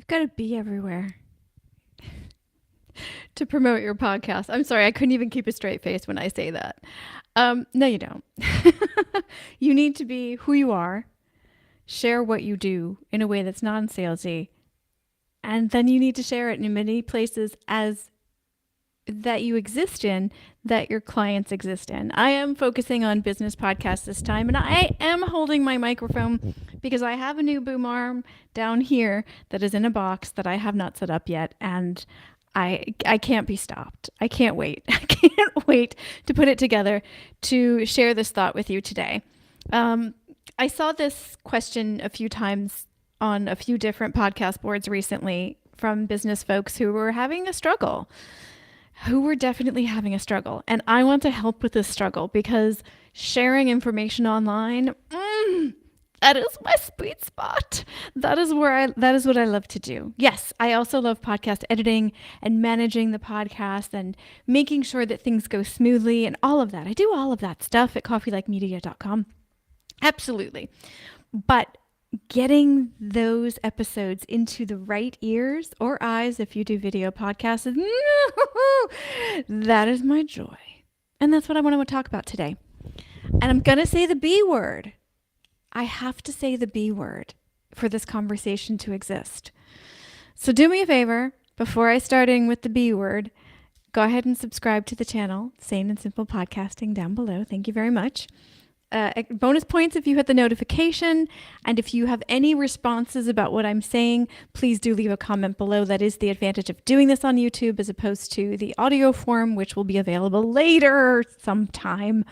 got to be everywhere to promote your podcast. I'm sorry, I couldn't even keep a straight face when I say that. No, you don't. You need to be who you are, share what you do in a way that's non-salesy, and then you need to share it in many places as that you exist in, that your clients exist in. I am focusing on business podcasts this time, and I am holding my microphone because I have a new boom arm down here that is in a box that I have not set up yet, and I can't be stopped. I can't wait. I can't wait to put it together to share this thought with you today. I saw this question a few times on a few different podcast boards recently from business folks who were having a struggle, who were definitely having a struggle. And I want to help with this struggle because sharing information online, that is my sweet spot. That is what I love to do. Yes, I also love podcast editing and managing the podcast and making sure that things go smoothly and all of that. I do all of that stuff at coffeelikemedia.com. Absolutely. But getting those episodes into the right ears or eyes, if you do video podcasts, that is my joy. And that's what I want to talk about today. And I'm going to say the B word. I have to say the B word for this conversation to exist. So do me a favor, before I start in with the B word, go ahead and subscribe to the channel, Sane and Simple Podcasting, down below. Thank you very much. Bonus points if you hit the notification, and if you have any responses about what I'm saying, please do leave a comment below. That is the advantage of doing this on YouTube as opposed to the audio form, which will be available later sometime.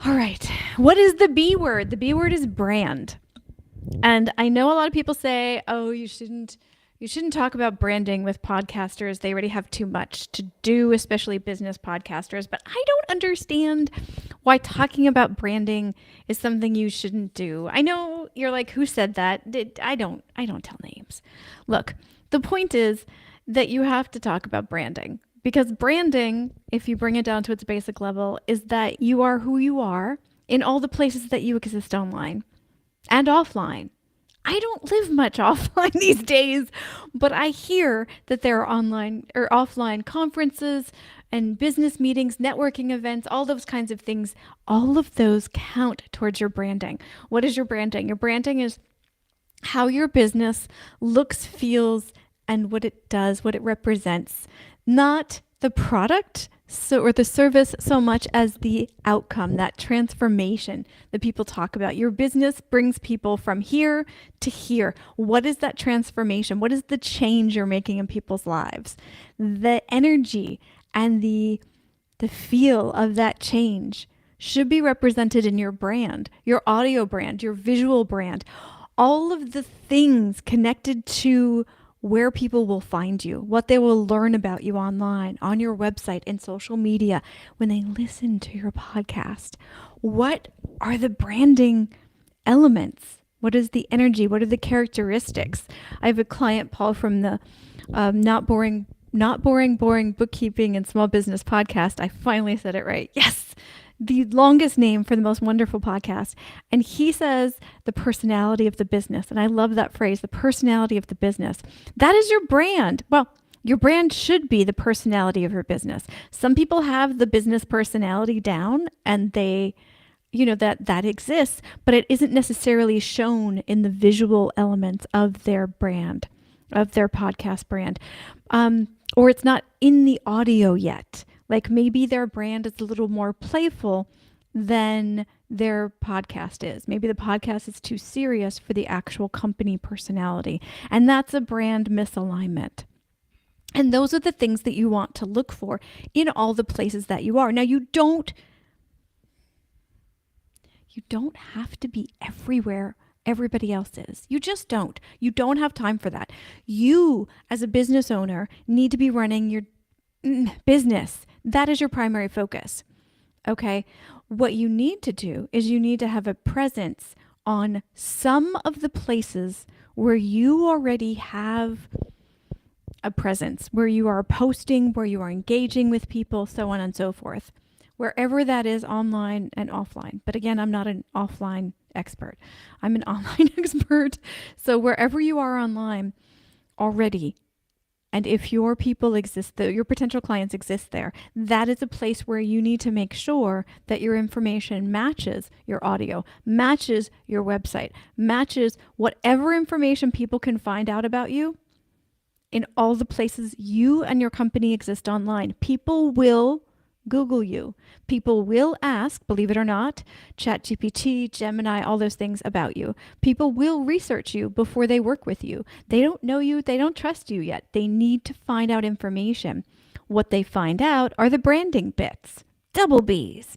All right, what is the B word? The B word is brand. And I know a lot of people say, oh, you shouldn't talk about branding with podcasters. They already have too much to do, especially business podcasters. But I don't understand why talking about branding is something you shouldn't do. I know you're like, who said that? I don't tell names. Look, the point is that you have to talk about branding because branding, if you bring it down to its basic level, is that you are who you are in all the places that you exist online and offline. I don't live much offline these days, but I hear that there are online or offline conferences and business meetings, networking events, all those kinds of things. All of those count towards your branding. What is your branding? Your branding is how your business looks, feels, and what it does, what it represents, not the product or the service so much as the outcome, that transformation that people talk about. Your business brings people from here to here. What is that transformation? What is the change you're making in people's lives? The energy and the feel of that change should be represented in your brand, your audio brand, your visual brand, all of the things connected to where people will find you, what they will learn about you online, on your website, in social media, when they listen to your podcast. What are the branding elements? What is the energy? What are the characteristics? I have a client, Paul, from the Not Boring Bookkeeping and Small Business podcast. I finally said it right. Yes. The longest name for the most wonderful podcast. And he says the personality of the business. And I love that phrase, the personality of the business. That is your brand. Well, your brand should be the personality of your business. Some people have the business personality down and they, that exists, but it isn't necessarily shown in the visual elements of their brand, of their podcast brand. Or it's not in the audio yet. Like maybe their brand is a little more playful than their podcast is. Maybe the podcast is too serious for the actual company personality. And that's a brand misalignment. And those are the things that you want to look for in all the places that you are. Now, you don't have to be everywhere everybody else is. You just don't. You don't have time for that. You, as a business owner, need to be running your business. That is your primary focus. Okay. What you need to do is you need to have a presence on some of the places where you already have a presence, where you are posting, where you are engaging with people, so on and so forth, wherever that is online and offline. But again, I'm not an offline expert. I'm an online expert. So wherever you are online, already. And if your people exist, your potential clients exist there, that is a place where you need to make sure that your information matches your audio, matches your website, matches whatever information people can find out about you in all the places you and your company exist online. People will Google you. People will ask, believe it or not, ChatGPT, Gemini, all those things about you. People will research you before they work with you. They don't know you. They don't trust you yet. They need to find out information. What they find out are the branding bits. Double B's.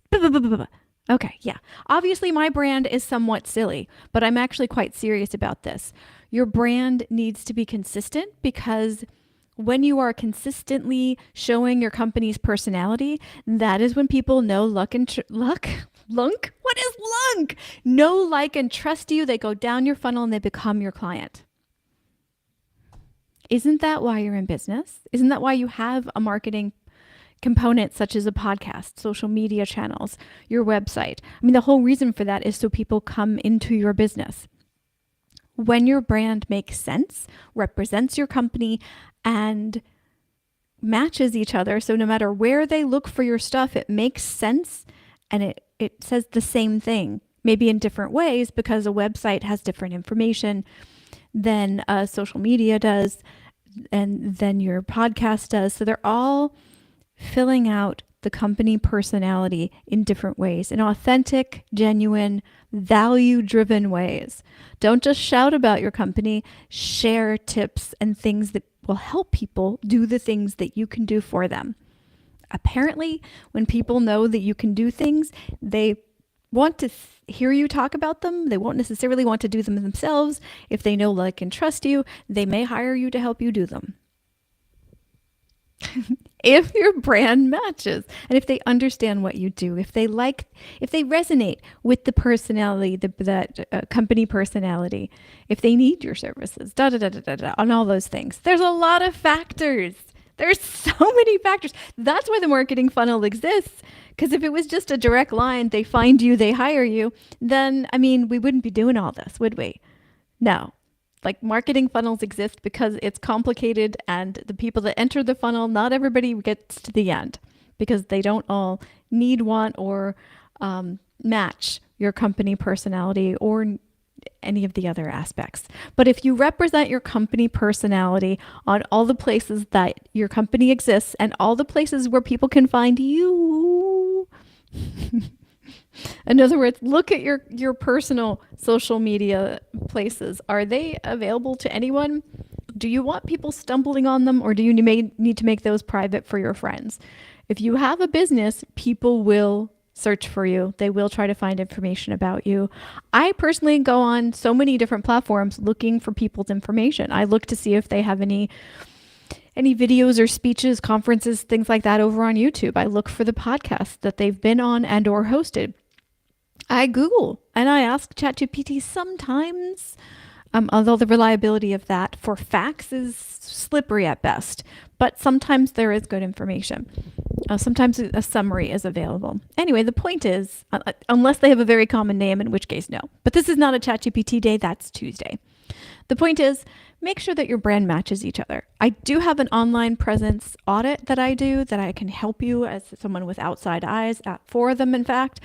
Okay, yeah. Obviously, my brand is somewhat silly, but I'm actually quite serious about this. Your brand needs to be consistent because when you are consistently showing your company's personality, that is when people know, lunk? What is lunk? Know, like, and trust you. They go down your funnel and they become your client. Isn't that why you're in business? Isn't that why you have a marketing component such as a podcast, social media channels, your website? I mean, the whole reason for that is so people come into your business. When your brand makes sense, represents your company, and matches each other, so no matter where they look for your stuff, it makes sense and it says the same thing, maybe in different ways because a website has different information than social media does and then your podcast does. So they're all filling out the company personality in different ways, in authentic, genuine, value-driven ways. Don't just shout about your company, share tips and things that will help people do the things that you can do for them. Apparently, when people know that you can do things, they want to hear you talk about them. They won't necessarily want to do them themselves. If they know, like, and trust you, they may hire you to help you do them. If your brand matches and if they understand what you do, if they resonate with the personality, that company personality, if they need your services, on all those things. There's a lot of factors. There's so many factors. That's why the marketing funnel exists. Because if it was just a direct line, they find you, they hire you, then, I mean, we wouldn't be doing all this, would we? No. Like, marketing funnels exist because it's complicated and the people that enter the funnel, not everybody gets to the end because they don't all need, want, or match your company personality or any of the other aspects. But if you represent your company personality on all the places that your company exists and all the places where people can find you, in other words, look at your personal social media places. Are they available to anyone? Do you want people stumbling on them, or do you need to make those private for your friends? If you have a business, people will search for you. They will try to find information about you. I personally go on so many different platforms looking for people's information. I look to see if they have any videos or speeches, conferences, things like that over on YouTube. I look for the podcasts that they've been on and or hosted. I Google and I ask ChatGPT sometimes, although the reliability of that for facts is slippery at best, but sometimes there is good information. Sometimes a summary is available. Anyway, the point is, unless they have a very common name, in which case no. But this is not a ChatGPT day, that's Tuesday. The point is, make sure that your brand matches each other. I do have an online presence audit that I do that I can help you as someone with outside eyes, for them, in fact,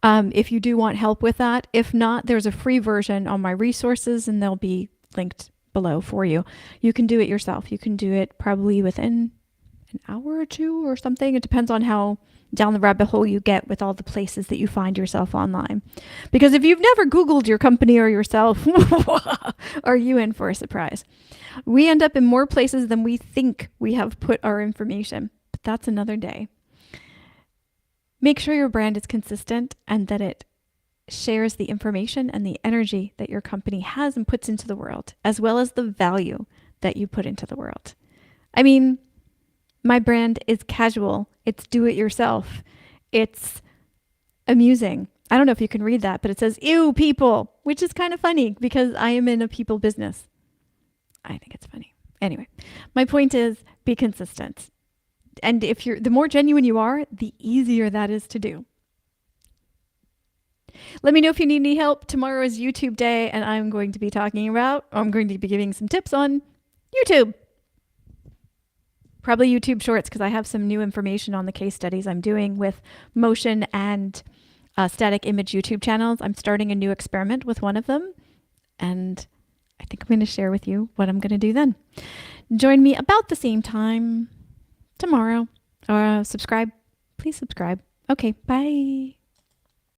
if you do want help with that. If not, there's a free version on my resources and they'll be linked below for you. You can do it yourself. You can do it probably within an hour or two or something. It depends on how down the rabbit hole you get with all the places that you find yourself online. Because if you've never Googled your company or yourself, are you in for a surprise? We end up in more places than we think we have put our information, but that's another day. Make sure your brand is consistent and that it shares the information and the energy that your company has and puts into the world, as well as the value that you put into the world. I mean, my brand is casual. It's do-it-yourself. It's amusing. I don't know if you can read that, but it says, ew, people, which is kind of funny because I am in a people business. I think it's funny. Anyway, my point is be consistent. And the more genuine you are, the easier that is to do. Let me know if you need any help. Tomorrow is YouTube day, and I'm going to be giving some tips on YouTube. Probably YouTube Shorts because I have some new information on the case studies I'm doing with motion and static image YouTube channels. I'm starting a new experiment with one of them, and I think I'm going to share with you what I'm going to do then. Join me about the same time tomorrow, or subscribe. Please subscribe. Okay, bye.